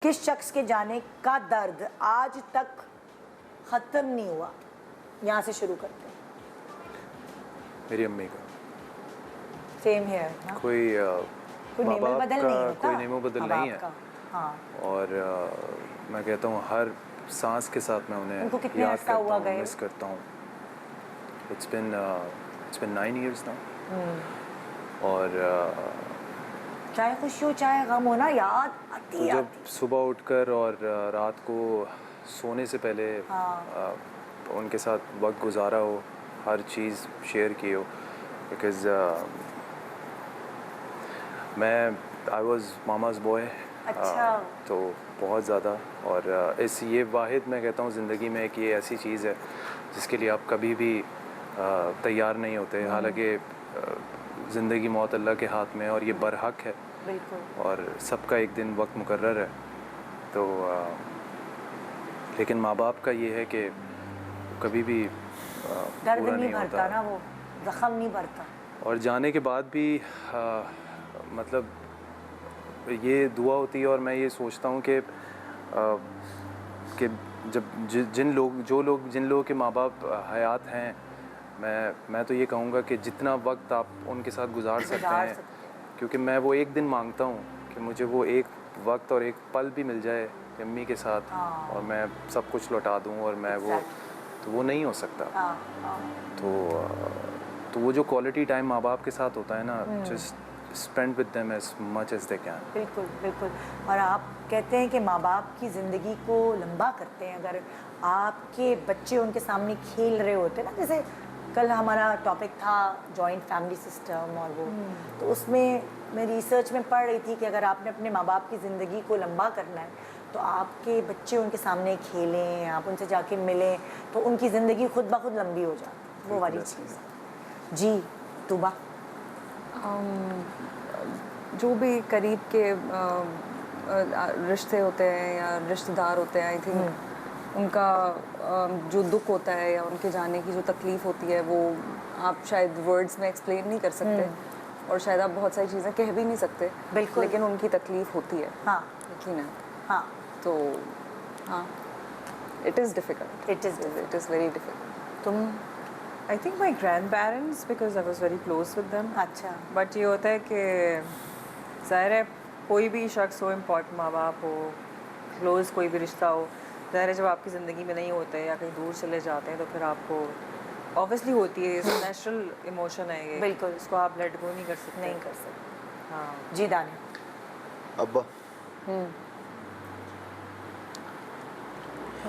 किस शख्स के जाने का दर्द आज तक ख़त्म नहीं हुआ? यहाँ से शुरू करते हैं। मेरी अम्मी का। Same here. हाँ? कोई नेमो बदल नहीं होता, कोई नेमो बदल नहीं है। हाँ। और मैं कहता हूँ हर सांस के साथ मैं उन्हें उनको कितने याद अरसा करता हुआ हूँ, गए? मिस करता हूँ। It's been 9 years now। और चाहे खुशी हो चाहे गम हो ना, याद आती तो है। जब सुबह उठकर और रात को सोने से पहले उनके साथ वक्त गुजारा हो, हर चीज़ शेयर की हो, बिकॉज़ मैं आई वॉज मामाज़ बॉय। अच्छा। तो बहुत ज़्यादा। और इस ये वाहिद मैं कहता हूँ ज़िंदगी में कि ये ऐसी चीज़ है जिसके लिए आप कभी भी तैयार नहीं होते। हालांकि ज़िंदगी मौत अल्लाह के हाथ में है और ये बरहक है। बिल्कुल। और सबका एक दिन वक्त मुकर्रर है। तो लेकिन माँ बाप का ये है कि कभी भी दर्द पूरा नहीं भरता होता ना, वो जख्म नहीं भरता। और जाने के बाद भी मतलब ये दुआ होती है और मैं ये सोचता हूँ कि जब जिन लोगों के माँ बाप हयात हैं, मैं तो ये कहूँगा कि जितना वक्त आप उनके साथ गुजार सकते हैं, क्योंकि मैं वो एक दिन मांगता हूँ कि मुझे वो एक वक्त और एक पल भी मिल जाए अम्मी के साथ और मैं सब कुछ लौटा दूँ और मैं वो नहीं हो सकता। तो वो जो क्वालिटी टाइम माँ बाप के साथ होता है ना, just spend with them as much as they can. बिल्कुल बिल्कुल। और आप कहते हैं कि माँ बाप की ज़िंदगी को लंबा करते हैं अगर आपके बच्चे उनके सामने खेल रहे होते ना। जैसे कल हमारा टॉपिक था जॉइंट फैमिली सिस्टम, और वो तो उसमें मैं रिसर्च में पढ़ रही थी कि अगर आपने अपने माँ बाप की ज़िंदगी को लंबा करना है तो आपके बच्चे उनके सामने खेलें, आप उनसे जाके मिलें, तो उनकी ज़िंदगी खुद ब खुद लंबी हो जाती है। वो वाली चीज़। जी तुबा। जो भी करीब के रिश्ते होते हैं या रिश्तेदार होते हैं, आई थिंक उनका जो दुख होता है या उनके जाने की जो तकलीफ़ होती है वो आप शायद वर्ड्स में एक्सप्लेन नहीं कर सकते और शायद आप बहुत सारी चीज़ें कह भी नहीं सकते। बिल्कुल। लेकिन उनकी तकलीफ़ होती है। हाँ। यकीन है। हाँ। तो हाँ, it is difficult. It is very difficult. तुम? I think my grandparents, because I was very close with them. अच्छा। But ये होता है कि ज़ाहिर है कोई भी शख्स हो, इम्पोर्टेंट माँ बाप हो, क्लोज कोई भी रिश्ता हो, ज़ाहिर है जब आपकी ज़िंदगी में नहीं होते या कहीं दूर चले जाते हैं तो फिर आपको ऑब्वियसली होती है, नेचुरल इमोशन है ये। बिल्कुल। इसको आप लेट गो नहीं कर सकते। नहीं कर सकते। हाँ जी दाने। अब्बा।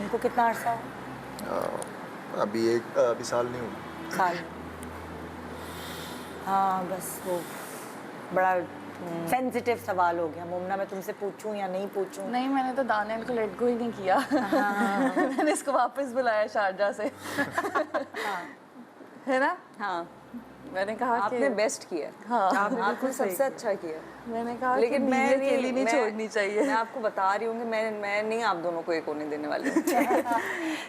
उनको कितना अर्सा हो? अभी साल नहीं हुआ। साल। हाँ बस वो बड़ा सेंसिटिव सवाल हो गया। मुमना, मैं तुमसे पूछूं या नहीं पूछूं? नहीं, मैंने तो दानियल को लेट गो ही नहीं किया। मैंने इसको वापस बुलाया शारजा से। है ना? हाँ, मैंने कहा आपने बेस्ट किया। हाँ, आपने सबसे अच्छा किया। मैंने कहा लेकिन मैं अकेली नहीं छोड़नी चाहिए। मैं आपको बता रही हूँ कि मैं नहीं आप दोनों को एक होने देने वाली हूँ।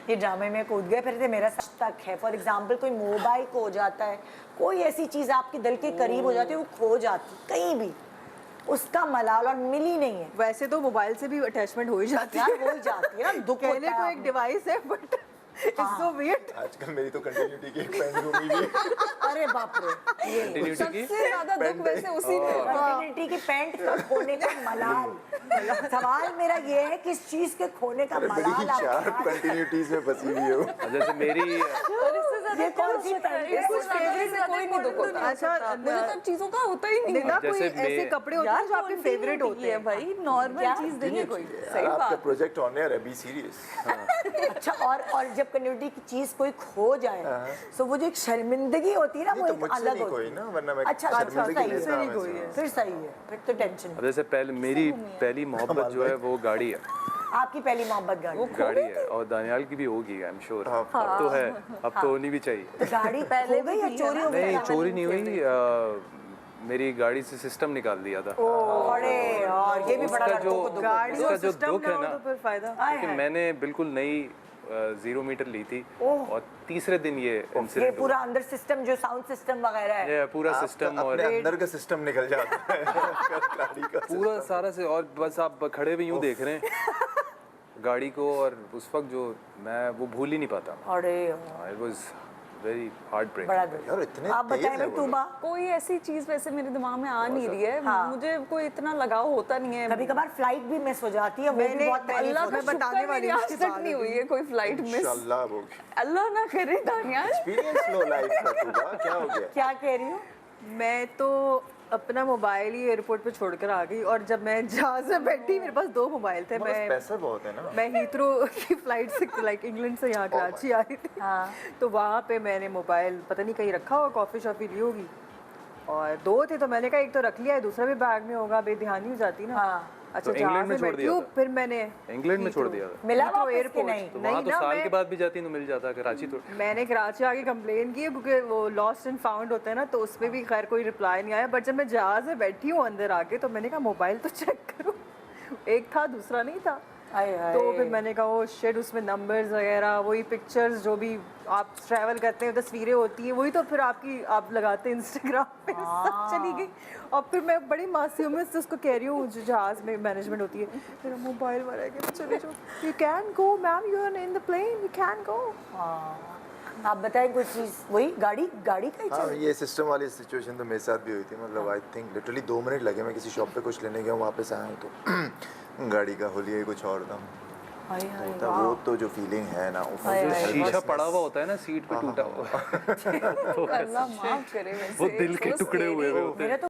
ये ड्रामे में कूद गए फिर से। मेरा सच तक है, फॉर एग्जाम्पल कोई मोबाइल खो जाता है, कोई ऐसी चीज़ आपके दिल के करीब हो जाती है, वो खो जाती कहीं भी, उसका मलाल और मिली नहीं है। वैसे तो मोबाइल से भी अटैचमेंट हो ही जाती है। यार हो ही जाती है ना, दुख कहने होता को है। एक डिवाइस है बट इट्स सो वियर्ड। आजकल मेरी तो कंटिन्यूटी की एक पेन घूमी हुई है। अरे बाप रे, ये सबसे ज्यादा दुख वैसे उसी में होगा। कंटिन्यूटी की पैंट का खोने का मलाल। सवाल मेरा ये है किस चीज़ के खोने का मलाल बड़ी आपको शार्प कंटिन्यूटीज में फंसी हुई हो। जैसे मेरी ये कौन सी पैंट है? कुछ फेवरेट से कोई नहीं दुख होता। अच्छा, मुझे तो चीजों का होता ही नहीं। ना कोई जैसे ऐसे कपड़े होते हैं जो आपके फेवरेट होते हैं भाई, नॉर्मल चीज नहीं है कोई। सही आपका बात। प्रोजेक्ट ऑन एयर है, बी सीरियस। अच्छा, और जब कम्युनिटी की चीज कोई खो जाए तो वो जो एक शर्मिंदगी होती है ना, वो तो एक मुझसे अलग नहीं होती कोई है। ना, वरना मैं अच्छा, शर्मिंदगी सही है। लेता हूं कोई वैसे। है। फिर सही है, फिर तो टेंशन। अब जैसे मेरी पहली मोहब्बत जो है वो गाड़ी है। आपकी पहली मोहब्बत गाड़ी है और दानियाल की भी होगी, आई एम श्योर। हाँ। अब तो है, अब तो होनी भी चाहिए। तो गाड़ी पहले हो गई या चोरी हो गई? नहीं, चोरी नहीं हुई। मेरी गाड़ी से सिस्टम निकाल दिया था। अरे यार, ये भी बड़ा उसका लड़कों को दुख होता है। गाड़ी उसका और जो सिस्टम दुख ना है हो ना, तो फिर फायदा। क्योंकि मैंने बिल्कुल नई 0 मीटर ली थी ओह। और तीसरे दिन ये ये इंसिडेंट पूरा अंदर सिस्टम जो साउंड सिस्टम वगैरह है ये पूरा सिस्टम और अपने अंदर का सिस्टम निकल जाता है गाड़ी का पूरा सारा से, और बस आप खड़े भी यूं देख रहे हैं गाड़ी को, और उस वक्त जो मैं वो भूल ही नहीं पाता। अरे इट वाज वेरी हार्ट बड़ा ब्रेकिंग। दुख। यार इतने आप तेज बताएं है भाई वो तूबा, कोई ऐसी चीज वैसे मेरे दिमाग में आ नहीं रही है। हाँ। मुझे कोई इतना लगाव होता नहीं है। कभी कभार फ्लाइट भी मिस हो जाती है, वो भी मैंने- बहुत तकलीफ अल्लाह होती का है। मैं बताने शुक्र वाली मेरी हूँ आज इसके तक नहीं हुई है कोई फ्लाइट मिस। इंशाल्लाह वो अल्लाह ना करे दानिया। एक्सपीरियंस लो लाइफ का तूबा, क्या हो गया? क्या कह रही हूँ? मैं तो अपना मोबाइल ही एयरपोर्ट पे छोड़कर आ गई, और जब मैं जहाज में बैठी मेरे पास 2 मोबाइल थे। बस पैसा बहुत है ना। मैं हीथ्रो की फ्लाइट से लाइक इंग्लैंड से यहाँ कराची आई थी, हाँ। तो वहाँ पे मैंने मोबाइल पता नहीं कहीं रखा होगा, कॉफ़ी शॉफ़ी ली होगी, और 2 थे तो मैंने कहा एक तो रख लिया है, दूसरा भी बैग में होगा, बेध्यानी हो जाती ना। हाँ। अच्छा तो जहाँ इंग्लैंड में से छोड़ बैठी दिया हूँ था? फिर मैंने इंग्लैंड में छोड़ दिया था? मिला Heathrow वापस के airport। नहीं? तो वहाँ नहीं तो ना, साल मैं- के बाद भी जाती तो मिल जाता, कराची तो। मैंने कराची आके कंप्लेन की है, क्योंकि वो लॉस्ट एंड फाउंड होता है ना, तो उसमें भी खैर कोई रिप्लाई नहीं आया। बट जब मैं जहाज में बैठी हूँ अंदर आके, तो मैंने कहा मोबाइल तो चेक करो, एक था दूसरा नहीं था। आए हाय। तो फिर मैंने कहा वो शिट, उसमें नंबर्स वगैरह, वही पिक्चर्स जो भी आप ट्रैवल करते हैं, तस्वीरें होती हैं, वही तो फिर आप लगाते हैं इंस्टाग्राम पे, सब चली गई। और फिर मैं बड़ी मासूमियत से उसको कह रही हूँ, जो जहाज़ में मैनेजमेंट होती है, मेरा मोबाइल वाला है कि चले जाओ, you can go ma'am, you are in the plane, you can go. हाँ। आप बताएं कुछ चीज़, वही गाड़ी गाड़ी का ही हाँ चल। ये सिस्टम वाली सिचुएशन तो मेरे साथ भी हुई थी। मतलब आई थिंक लिटरली 2 मिनट लगे, मैं किसी शॉप पे कुछ लेने गया हूँ, वापस आया हूँ तो गाड़ी का होलिया ही कुछ और था। हाय हाय तो वो तो जो फीलिंग है ना, वो हाय हाय। शीशा पड़ा हुआ होता है ना सीट पे टूटा हुआ, अल्लाह माफ करे वैसे। वो दिल के so टुकड़े हुए scary। हुए होते हैं। मेरा तो